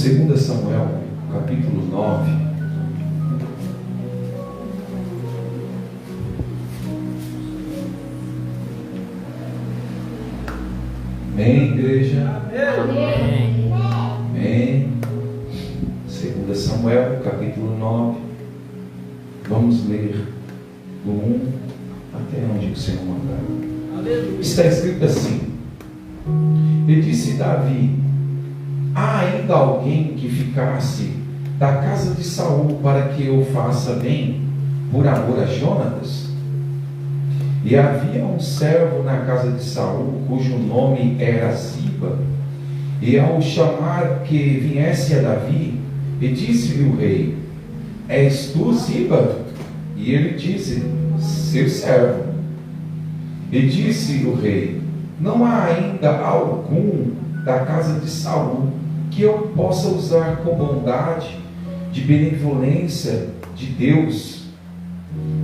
2 Samuel, capítulo 9. Amém, igreja? Amém. Amém. 2 Samuel, capítulo 9. Vamos ler do 1 até onde o Senhor mandar. Está escrito assim: E disse Davi: há ainda alguém que ficasse da casa de Saul para que eu faça bem por amor a Jonatas? E havia um servo na casa de Saul, cujo nome era Ziba. E ao chamar que viesse a Davi, e disse-lhe o rei: És tu, Ziba? E ele disse: Seu servo. E disse o rei: Não há ainda algum da casa de Saul que eu possa usar com bondade, de benevolência de Deus?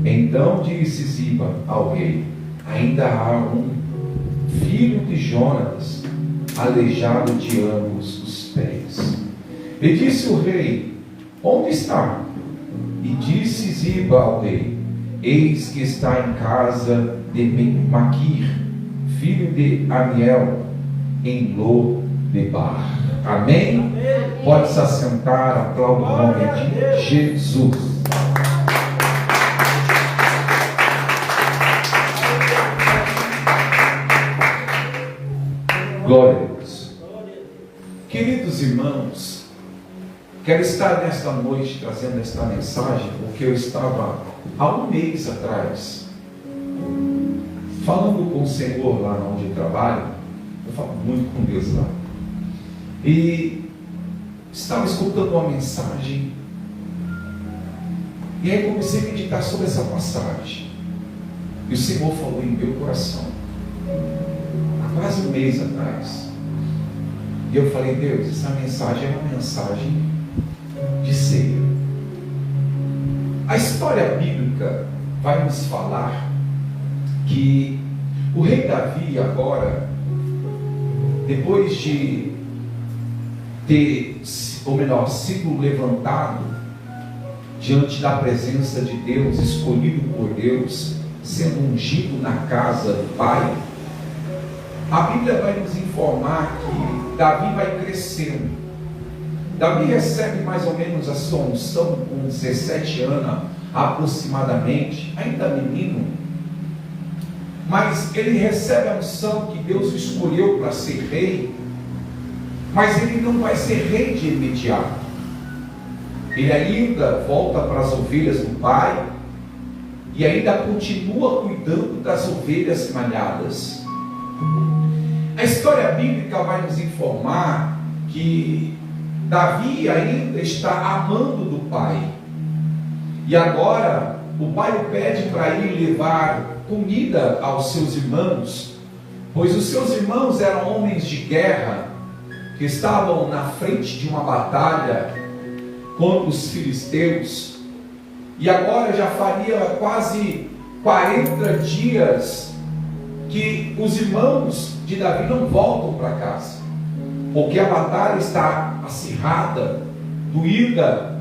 Então disse Ziba ao rei: Ainda há um filho de Jonatas, aleijado de ambos os pés. E disse o rei: Onde está? E disse Ziba ao rei: Eis que está em casa de Maquir, filho de Amiel, em Lo-debar. Amém? Amém? Pode se assentar, aplauda o nome de Jesus. Glória a Deus. Queridos irmãos, quero estar nesta noite trazendo esta mensagem, porque eu estava há um mês atrás falando com o Senhor lá onde eu trabalho. Eu falo muito com Deus lá. E estava escutando uma mensagem, e aí comecei a meditar sobre essa passagem, e o Senhor falou em meu coração há quase um mês atrás. E eu falei: Deus, essa mensagem é uma mensagem de ceia. A história bíblica vai nos falar que o rei Davi agora, depois de ter, ou melhor, sido levantado diante da presença de Deus, escolhido por Deus, sendo ungido na casa do Pai, a Bíblia vai nos informar que Davi vai crescendo. Davi recebe mais ou menos a sua unção com 17 anos aproximadamente, ainda menino, mas ele recebe a unção que Deus o escolheu para ser rei. Mas ele não vai ser rei de imediato. Ele ainda volta para as ovelhas do pai e ainda continua cuidando das ovelhas malhadas. A história bíblica vai nos informar que Davi ainda está amando do pai. E agora o pai o pede para ir levar comida aos seus irmãos, pois os seus irmãos eram homens de guerra, que estavam na frente de uma batalha contra os filisteus, e agora já faria quase 40 dias que os irmãos de Davi não voltam para casa, porque a batalha está acirrada, doída,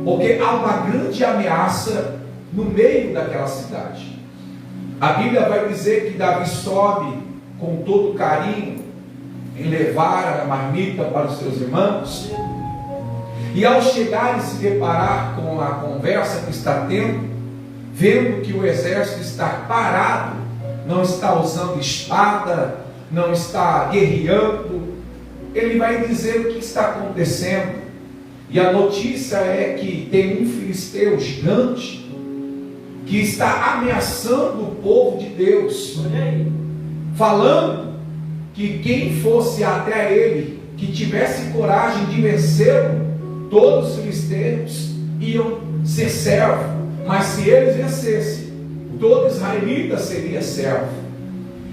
porque há uma grande ameaça no meio daquela cidade. A Bíblia vai dizer que Davi sobe com todo carinho em levar a marmita para os seus irmãos, e ao chegar e se deparar com a conversa que está tendo, vendo que o exército está parado, não está usando espada, não está guerreando, ele vai dizer o que está acontecendo. E a notícia é que tem um filisteu gigante que está ameaçando o povo de Deus, falando que quem fosse até ele, que tivesse coragem de vencê-lo, todos os filisteus iam ser servo, mas se eles vencessem, todo israelita seria servo.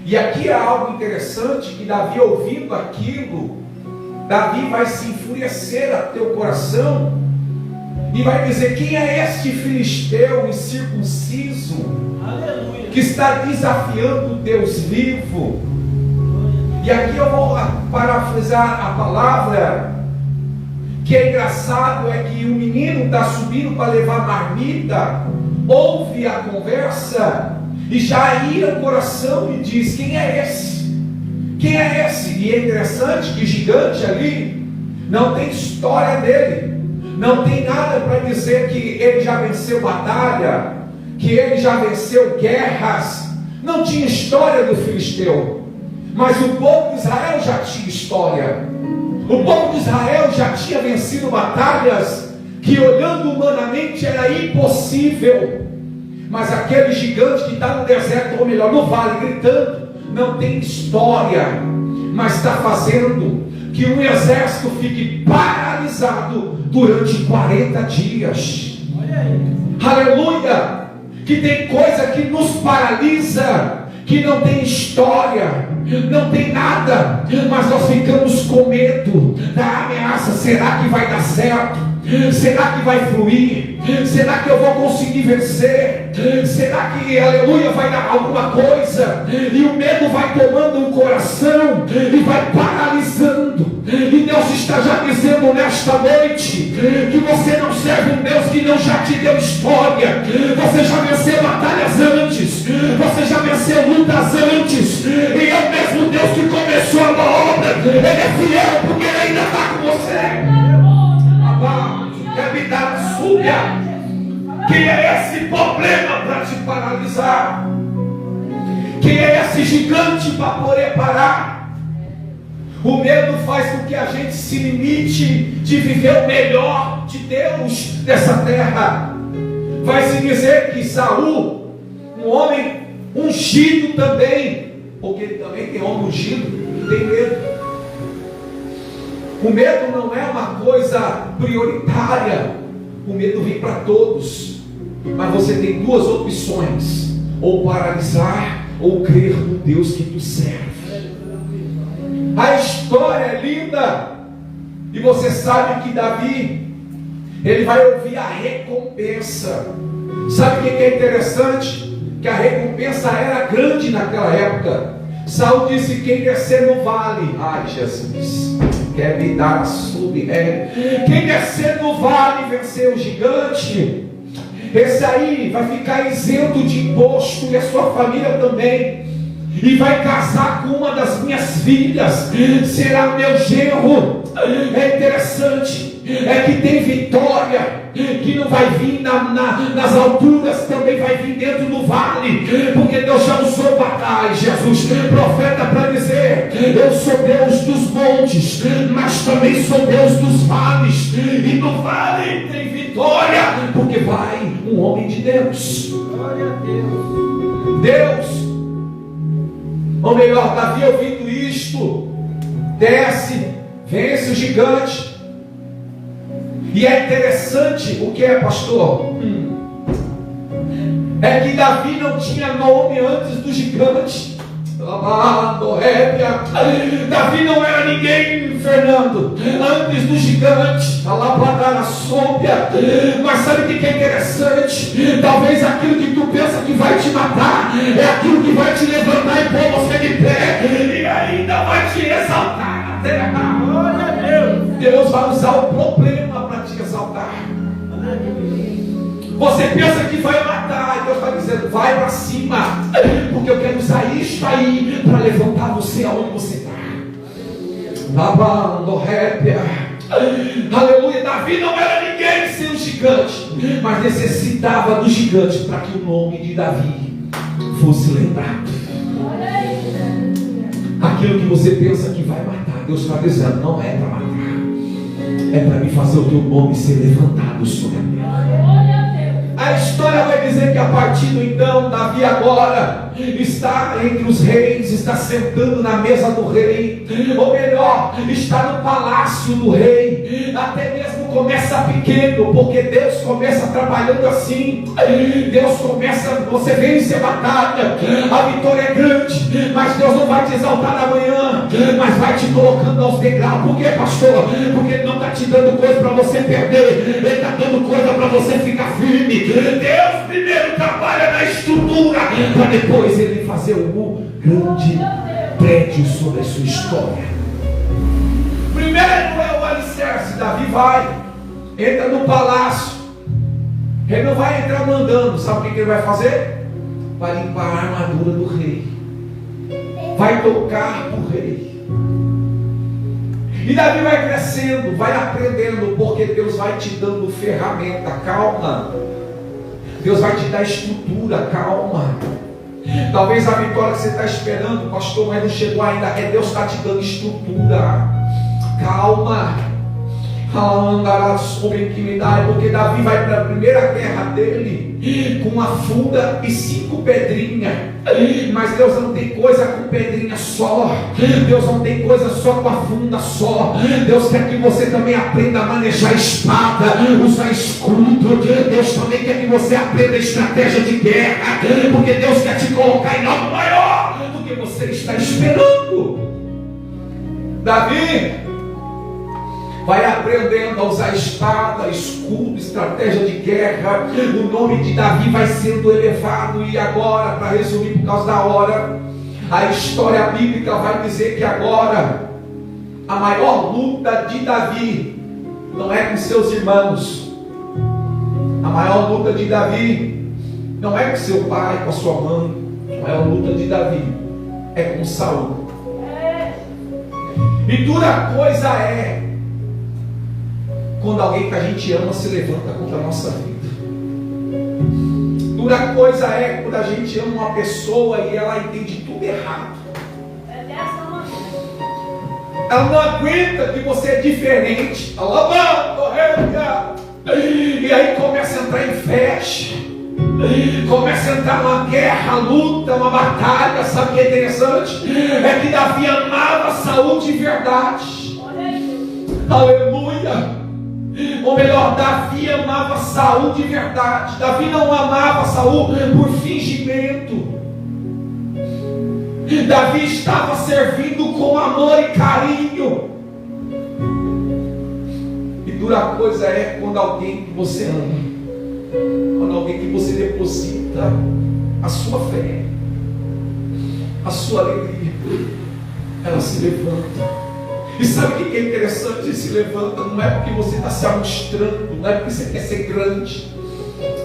E aqui há algo interessante, que Davi, ouvindo aquilo, Davi vai se enfurecer a teu coração, e vai dizer: quem é este filisteu incircunciso, aleluia, que está desafiando o Deus vivo? E aqui eu vou parafrasear a palavra que é engraçado é que o menino está subindo para levar marmita, ouve a conversa e já ira o coração e diz: quem é esse? Quem é esse? E é interessante que o gigante ali não tem história dele, não tem nada para dizer que ele já venceu batalha, que ele já venceu guerras. Não tinha história do filisteu, mas o povo de Israel já tinha história. O povo de Israel já tinha vencido batalhas que, olhando humanamente, era impossível. Mas aquele gigante que está no deserto, ou melhor, no vale, gritando, não tem história, mas está fazendo que um exército fique paralisado durante 40 dias. Aleluia! Que tem coisa que nos paralisa, que não tem história, não tem nada, mas nós ficamos com medo da ameaça. Será que vai dar certo? Será que vai fluir? Será que eu vou conseguir vencer? Será que, aleluia, vai dar alguma coisa? E o medo vai tomando o coração e vai paralisando. E Deus está já dizendo nesta noite que você não serve um Deus que não já te deu história. Você já venceu batalhas antes, você já venceu lutas antes, e é o mesmo Deus que começou a obra. Ele é fiel porque ele ainda está com você. Quem é esse problema para te paralisar? Quem é esse gigante para poder parar? O medo faz com que a gente se limite de viver o melhor de Deus nessa terra. Vai se dizer que Saul, um homem ungido também, porque também tem homem ungido, tem medo. O medo não é uma coisa prioritária. O medo vem para todos, mas você tem duas opções: ou paralisar, ou crer no Deus que tu serve. A história é linda, e você sabe que Davi, ele vai ouvir a recompensa. Sabe o que é interessante? Que a recompensa era grande naquela época. Saul disse: quem descer no vale, ai Jesus, quer me dar quem descer no vale e vencer o gigante, esse aí vai ficar isento de imposto, e a sua família também, e vai casar com uma das minhas filhas, será meu genro. É interessante, é que tem vitória, que não vai vir nas alturas, também vai vir dentro do vale, porque Deus já usou batalhas, Jesus, profeta, para dizer: eu sou Deus dos montes, mas também sou Deus dos vales, e no vale tem vitória, porque vai um homem de Deus. Glória a Deus. Deus, ou melhor, Davi, ouvindo isto, desce, vence o gigante. E é interessante o que é, pastor? É que Davi não tinha nome antes do gigante. Davi não era ninguém, Fernando, antes do gigante. Mas sabe o que é interessante? Talvez aquilo que tu pensa que vai te matar é aquilo que vai te levantar e pôr você de pé, e ainda vai te exaltar na terra. Glória a Deus. Deus vai usar o problema para te exaltar. Você pensa que vai matar, e Deus está dizendo: vai para cima, porque eu quero usar isso aí para levantar você aonde você está. Aleluia. Davi não era ninguém sem o gigante, mas necessitava do gigante para que o nome de Davi fosse lembrado. Aquilo que você pensa que vai matar, Deus está dizendo: não é para matar, é para me fazer o teu nome ser levantado sobre a terra. A história vai dizer que a partir do então, Davi agora está entre os reis, está sentando na mesa do rei, ou melhor, está no palácio do rei. Até mesmo começa pequeno, porque Deus começa trabalhando assim. Deus começa, você vence a batalha, a vitória é grande, mas Deus não vai te exaltar amanhã, mas vai te colocando aos degraus. Por quê, pastor? Porque Ele não está te dando coisa para você perder, Ele está dando coisa para você ficar firme. Deus primeiro trabalha na estrutura, para depois Ele fazer um grande prédio sobre a sua história. Primeiro é o alicerce, Davi vai, entra no palácio. Ele não vai entrar mandando. Sabe o que ele vai fazer? Vai limpar a armadura do rei, vai tocar para o rei. E Davi vai crescendo, vai aprendendo, porque Deus vai te dando ferramenta. Calma. Deus vai te dar estrutura. Calma. Talvez a vitória que você está esperando, pastor, mas não chegou ainda. É Deus está te dando estrutura. Calma. Andará sobre intimidade, porque Davi vai para a primeira guerra dele com uma funda e 5 pedrinhas. Mas Deus não tem coisa com pedrinha só. Deus não tem coisa só com a funda só. Deus quer que você também aprenda a manejar espada, usar escudo. Deus também quer que você aprenda a estratégia de guerra, porque Deus quer te colocar em algo maior do que você está esperando. Davi vai aprendendo a usar espada, escudo, estratégia de guerra. O nome de Davi vai sendo elevado. E agora, para resumir por causa da hora, a história bíblica vai dizer que agora a maior luta de Davi não é com seus irmãos. A maior luta de Davi não é com seu pai, com a sua mãe. A maior luta de Davi é com Saul. E dura coisa é quando alguém que a gente ama se levanta contra a nossa vida. Dura coisa é quando a gente ama uma pessoa e ela entende tudo errado. Ela não aguenta que você é diferente. E aí começa a entrar em festa, começa a entrar uma guerra, luta, uma batalha. Sabe o que é interessante? É que Davi amava Saul de verdade. Aleluia. Ou melhor, Davi amava Saul de verdade. Davi não amava Saul por fingimento. Davi estava servindo com amor e carinho. E dura coisa é quando alguém que você ama, quando alguém que você deposita a sua fé, a sua alegria, ela se levanta. E sabe o que é interessante? Ele se levanta, não é porque você está se mostrando, não é porque você quer ser grande,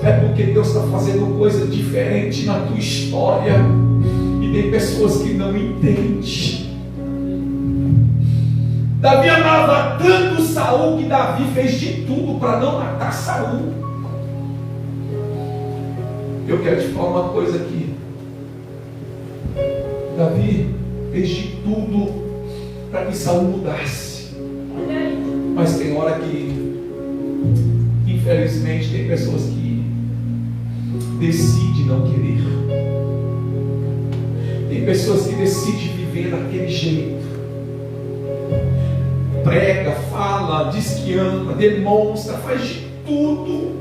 é porque Deus está fazendo coisa diferente na tua história. E tem pessoas que não entendem. Davi amava tanto Saul que Davi fez de tudo para não matar Saul. Eu quero te falar uma coisa aqui. Davi fez de tudo para que Saul mudasse. Mas tem hora que, infelizmente, tem pessoas que decidem não querer. Tem pessoas que decidem viver daquele jeito. Prega, fala, diz que ama, demonstra, faz de tudo,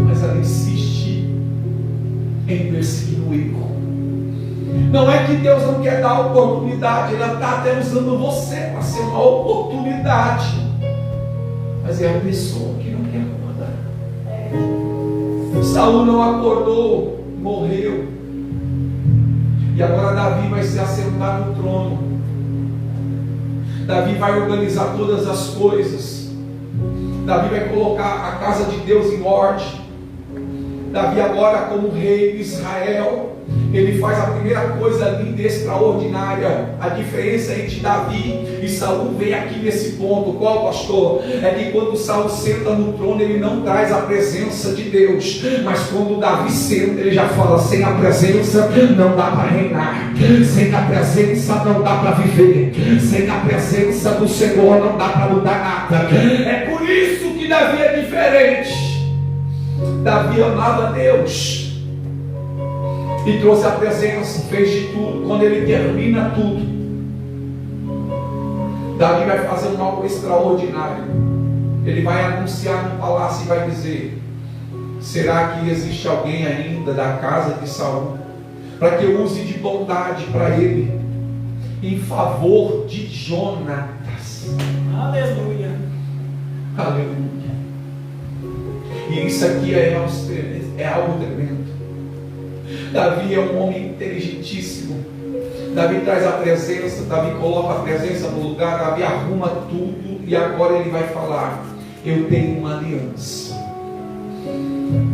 mas ela insiste em perseguir o erro. Não é que Deus não quer dar oportunidade, Ele está até usando você para ser uma oportunidade, mas é a pessoa que não quer acordar. Saul não acordou, morreu, e agora Davi vai se assentar no trono. Davi vai organizar todas as coisas. Davi vai colocar a casa de Deus em ordem. Davi agora, como rei de Israel, ele faz a primeira coisa linda e extraordinária. A diferença entre Davi e Saul vem aqui nesse ponto. Qual, pastor? É que quando Saul senta no trono, ele não traz a presença de Deus, mas quando Davi senta, ele já fala: sem a presença não dá para reinar, sem a presença não dá para viver, sem a presença do Senhor não dá para mudar nada. É por isso que Davi é diferente. Davi amava Deus e trouxe a presença, fez de tudo. Quando ele termina tudo, Davi vai fazer algo extraordinário. Ele vai anunciar no palácio e vai dizer: será que existe alguém ainda da casa de Saul para que eu use de bondade para ele em favor de Jonatas? Aleluia, aleluia. E isso aqui é algo tremendo. Davi é um homem inteligentíssimo. Davi traz a presença, Davi coloca a presença no lugar, Davi arruma tudo e agora ele vai falar: eu tenho uma aliança.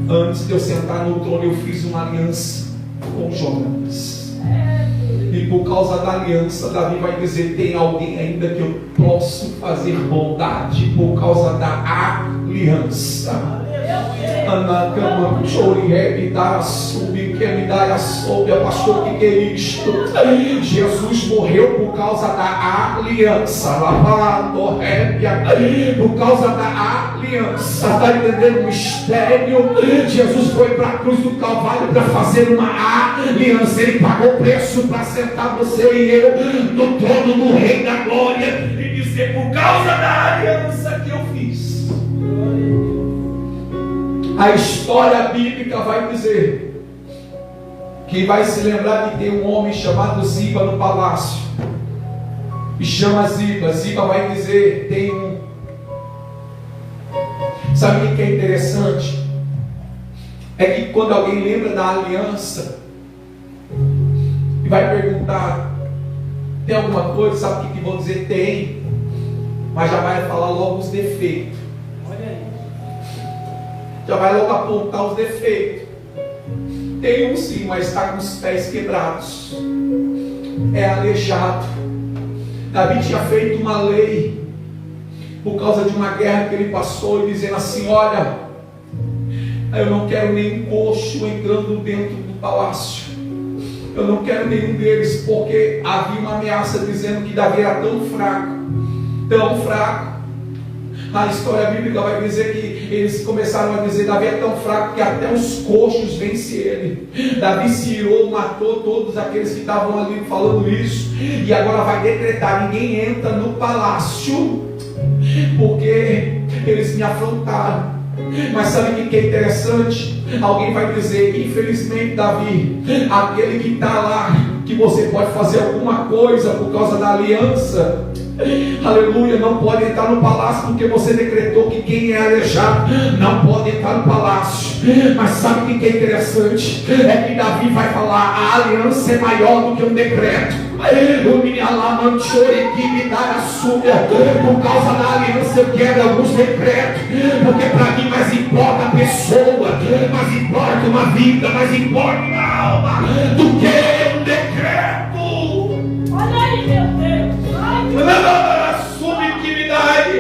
Antes de eu sentar no trono, eu fiz uma aliança com Jonas. E por causa da aliança, Davi vai dizer: tem alguém ainda que eu posso fazer bondade por causa da aliança. Pastor, que é isto? Jesus morreu por causa da aliança. Por causa da aliança. Está entendendo o mistério? Jesus foi para a cruz do Calvário para fazer uma aliança. Ele pagou o preço para sentar você e eu no trono do Rei da Glória e dizer: por causa da aliança que eu fiz. A história bíblica vai dizer que vai se lembrar que tem um homem chamado Ziba no palácio. E chama Ziba. Ziba vai dizer: tem um. Sabe o que é interessante? É que quando alguém lembra da aliança e vai perguntar: tem alguma coisa? Sabe o que vão dizer? Tem. Mas já vai falar logo os defeitos. Já vai logo apontar os defeitos. Tem um sim, mas está com os pés quebrados. É aleijado. Davi tinha feito uma lei por causa de uma guerra que ele passou, e dizendo assim: olha, eu não quero nenhum coxo entrando dentro do palácio. Eu não quero nenhum deles, porque havia uma ameaça dizendo que Davi era tão fraco, tão fraco. A história bíblica vai dizer que eles começaram a dizer: Davi é tão fraco que até os coxos vencem ele. Davi se irou, matou todos aqueles que estavam ali falando isso, e agora vai decretar: ninguém entra no palácio, porque eles me afrontaram. Mas sabe o que é interessante? Alguém vai dizer: infelizmente, Davi, aquele que está lá, que você pode fazer alguma coisa por causa da aliança, aleluia, não pode entrar no palácio, porque você decretou que quem é aleijado não pode entrar no palácio. Mas sabe o que é interessante? É que Davi vai falar: a aliança é maior do que um decreto. Por causa da aliança eu quero alguns decretos, porque para mim mais importa a pessoa, mais importa uma vida, mais importa uma alma do que um decreto. Olha aí, meu Deus. Subintimidade.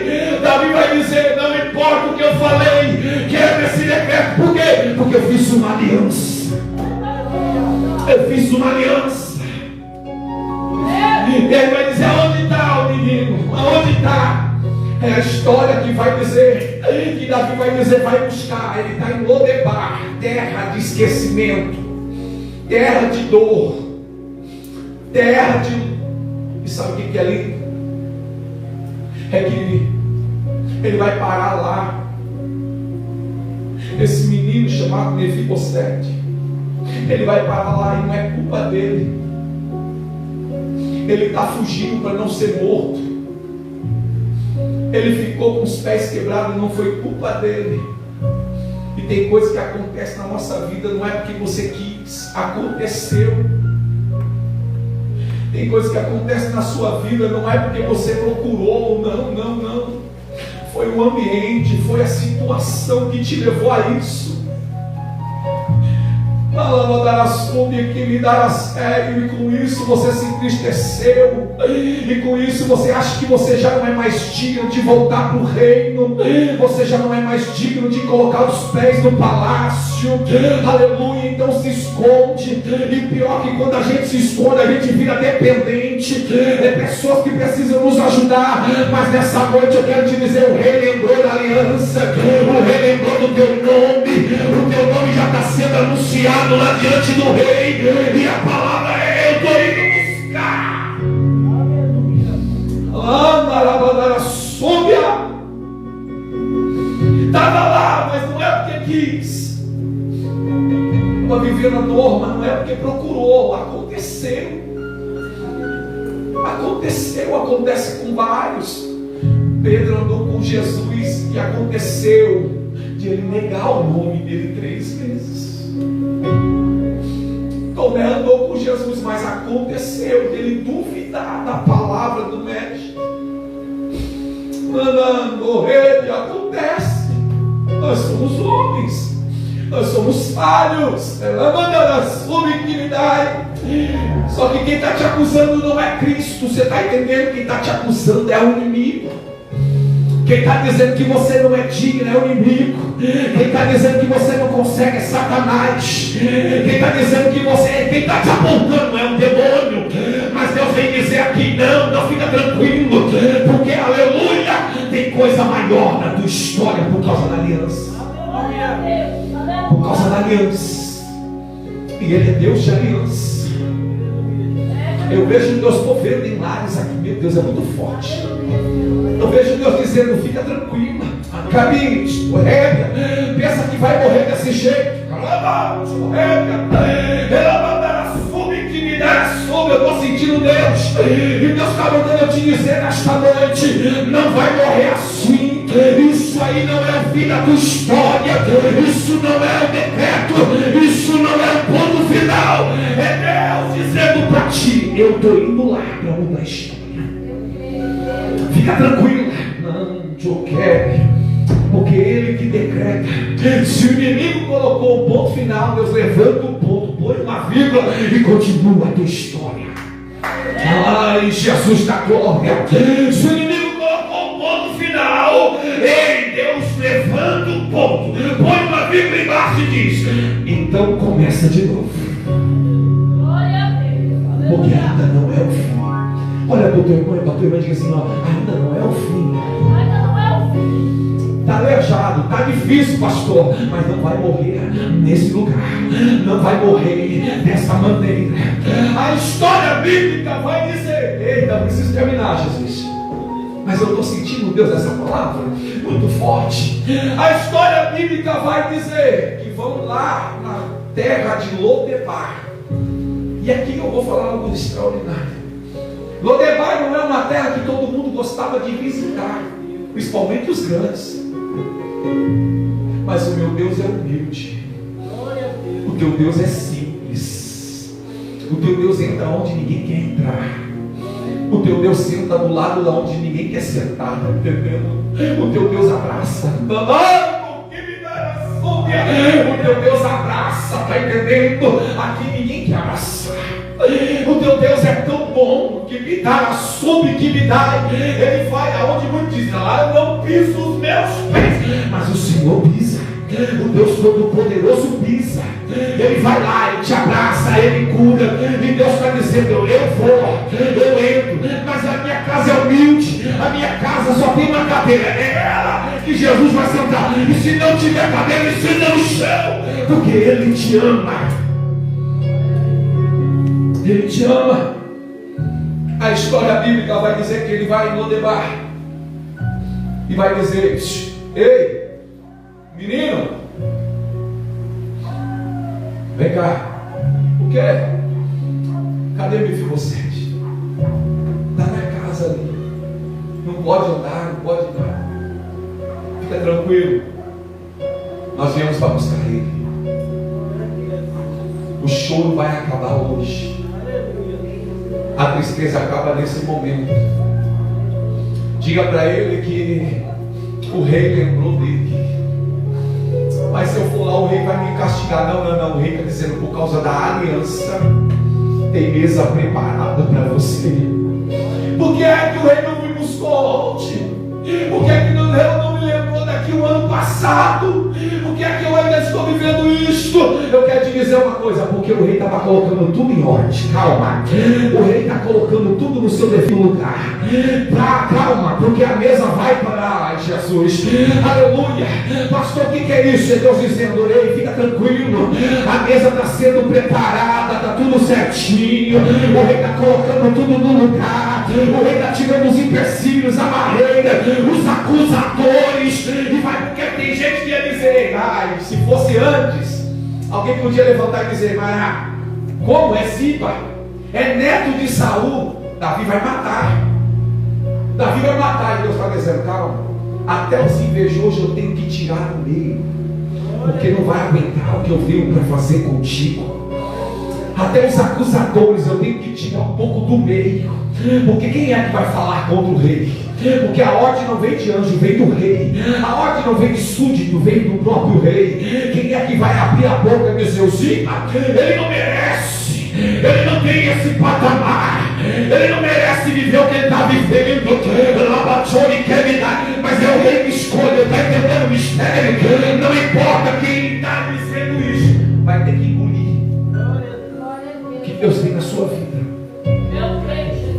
Davi vai dizer: não importa o que eu falei, quero esse decreto. Por quê? Porque eu fiz uma aliança. Eu fiz uma aliança. E ele vai dizer: aonde está o menino? Aonde está? É a história que vai dizer, que Davi vai dizer: vai buscar. Ele está em Lodebar, terra de esquecimento, terra de dor, terra de... E sabe o que é lindo? É que ele vai parar lá. Esse menino chamado Mefibosete, ele vai parar lá e não é culpa dele. Ele está fugindo para não ser morto. Ele ficou com os pés quebrados, não foi culpa dele. E tem coisas que acontecem na nossa vida, não é porque você quis, aconteceu. Tem coisas que acontecem na sua vida, não é porque você procurou, não. Foi o ambiente, foi a situação que te levou a isso. Que me dará sério, e com isso você se entristeceu, e com isso você acha que você já não é mais digno de voltar para o reino, você já não é mais digno de colocar os pés no palácio, aleluia. Então se esconde, e pior que quando a gente se esconde, a gente vira dependente de pessoas que precisam nos ajudar. Mas nessa noite eu quero te dizer: o rei lembrou da aliança, o rei lembrou do teu nome, o teu nome já está sendo anunciado lá diante do rei, e a palavra é: eu estou indo buscar. Estava lá, mas não é porque quis. Estava vivendo a dor, mas não é porque procurou. Aconteceu. Acontece com vários. Pedro andou com Jesus e aconteceu de ele negar o nome dele 3 vezes. Tomé andou com Jesus, mas aconteceu dele duvidar da palavra do mestre. Acontece. Nós somos homens, nós somos falhos. Ela manda a sublimidade. Só que quem está te acusando não é Cristo. Você está entendendo? Quem está te acusando é o inimigo. Quem está dizendo que você não é digno é o inimigo. Quem está dizendo que você não consegue é Satanás. Quem está dizendo que você, quem está te apontando é um demônio. Mas Deus vem dizer aqui, não fica tranquilo, porque aleluia, tem coisa maior na tua história por causa da aliança. Por causa da aliança. E Ele é Deus de aliança. Eu vejo Deus movendo em lares aqui, meu Deus, é muito forte. Eu vejo Deus dizendo, fica tranquila, caminhe, escorrega, pensa que vai morrer desse jeito, eu estou sentindo Deus, e Deus está mandando eu te dizer nesta noite, não vai morrer assim. Isso aí não é o fim da tua história, isso não é o decreto, isso não é o ponto final, é Deus dizendo para ti, eu estou indo lá para mudar a história. Fica tranquilo, não te quero, porque Ele que decreta. Se o inimigo colocou um ponto final, Deus levanta um ponto, põe uma vírgula e continua a tua história. Ai, Jesus da glória. Se o inimigo colocou um ponto final, ei, Deus levanta um ponto, põe uma vírgula embaixo e diz, então começa de novo. Porque ainda não é o fim. Olha para o teu irmão e para a tua irmã e diga assim, ainda não é o fim. Está aleijado, está difícil, pastor, mas não vai morrer nesse lugar, não vai morrer dessa maneira. A história bíblica vai dizer, eita, eu preciso terminar, Jesus, mas eu estou sentindo, Deus, essa palavra muito forte. A história bíblica vai dizer que vão lá na terra de Lodebar, e aqui eu vou falar algo extraordinário. Lodebar não é uma terra que todo mundo gostava de visitar, principalmente os grandes. Mas o meu Deus é humilde. O teu Deus é simples. O teu Deus entra onde ninguém quer entrar. O teu Deus senta do lado de onde ninguém quer sentar, tá entendendo? O teu Deus abraça. O teu Deus abraça, tá entendendo? Aqui ninguém quer abraçar. O teu Deus é tão bom que me dá a soube que me dá. Ele vai aonde muitos dizem, lá eu não piso os meus pés, mas o Senhor pisa. O Deus Todo-Poderoso pisa. Ele vai lá, Ele te abraça, Ele cura. E Deus está dizendo, eu vou, eu entro, mas a minha casa é humilde, a minha casa só tem uma cadeira, é ela que Jesus vai sentar. E se não tiver cadeira, ele senta no chão, porque Ele te ama. Ele te ama. A história bíblica vai dizer que ele vai em Lodebar e vai dizer, ei, menino, vem cá. O que é? Cadê Mefibosete? Está na casa ali. Não pode andar, não pode andar. Fica tranquilo. Nós viemos para buscar ele. O choro vai acabar hoje. A tristeza acaba nesse momento. Diga para ele que o rei lembrou dele. Mas se eu for lá, o rei vai me castigar. Não. O rei está dizendo, por causa da aliança, tem mesa preparada para você. Por que é que o rei não me buscou ontem? Por que é que o rei não me lembrou daqui o ano passado? Por que é que eu ainda estou vivendo isto? Eu quero te dizer uma coisa, porque o rei estava colocando tudo em ordem. Calma. O rei está colocando tudo no seu devido lugar. Calma, porque a mesa vai para Jesus. Aleluia. Pastor, o que é isso? É Deus dizendo, rei, fica tranquilo. A mesa está sendo preparada, está tudo certinho. O rei está colocando tudo no lugar. O rei está tirando os empecilhos, a barreira, os acusadores. E vai, porque tem gente que ia dizer, se fosse antes, alguém podia levantar e dizer, mas como é Ziba? É neto de Saul. Davi vai matar. Davi vai matar. E Deus está dizendo, calma, até os invejosos eu tenho que tirar do meio, porque não vai aguentar o que eu venho para fazer contigo. Até os acusadores eu tenho que tirar um pouco do meio. Porque quem é que vai falar contra o rei? Porque a ordem não vem de anjo, vem do rei. A ordem não vem de súdito, vem do próprio rei. Quem é que vai abrir a boca e dizer, Ziba, ele não merece, ele não tem esse patamar, ele não merece viver o que ele está vivendo. Labachone quer me dar, mas é o rei que escolhe, está entendendo o mistério. Não importa quem está dizendo isso, vai ter que engolir o que Deus tem na sua vida.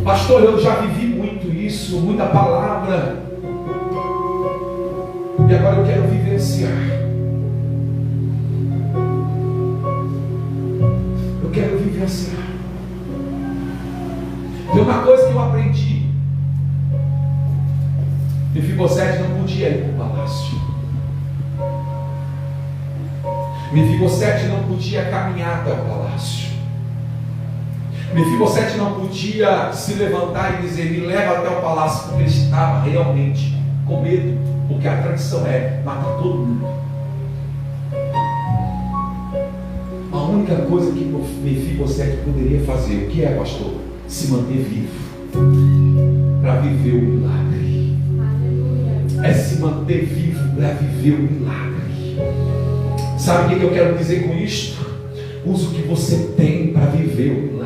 Pastor, eu já vivi muito isso, muita palavra, e agora eu quero vivenciar. Eu quero vivenciar. Tem uma coisa que eu aprendi: Mefibosete não podia ir para o palácio. Mefibosete não podia caminhar até o palácio. Mefibosete não podia se levantar e dizer, me leva até o palácio, porque ele estava realmente com medo, porque a tradição é matar todo mundo. A única coisa que Mefibosete poderia fazer, o que é, pastor? Se manter vivo para viver o milagre. É se manter vivo para viver o milagre. Sabe o que eu quero dizer com isto? Use o que você tem para viver o milagre.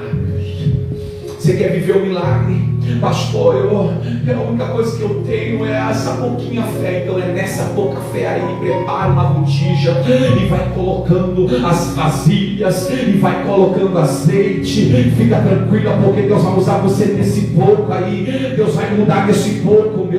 Você quer viver o milagre? Pastor, a única coisa que eu tenho é essa pouquinha fé. Então é nessa pouca fé aí, prepara uma botija e vai colocando as vasilhas e vai colocando azeite. Fica tranquila, porque Deus vai usar você nesse pouco aí. Deus vai mudar nesse pouco.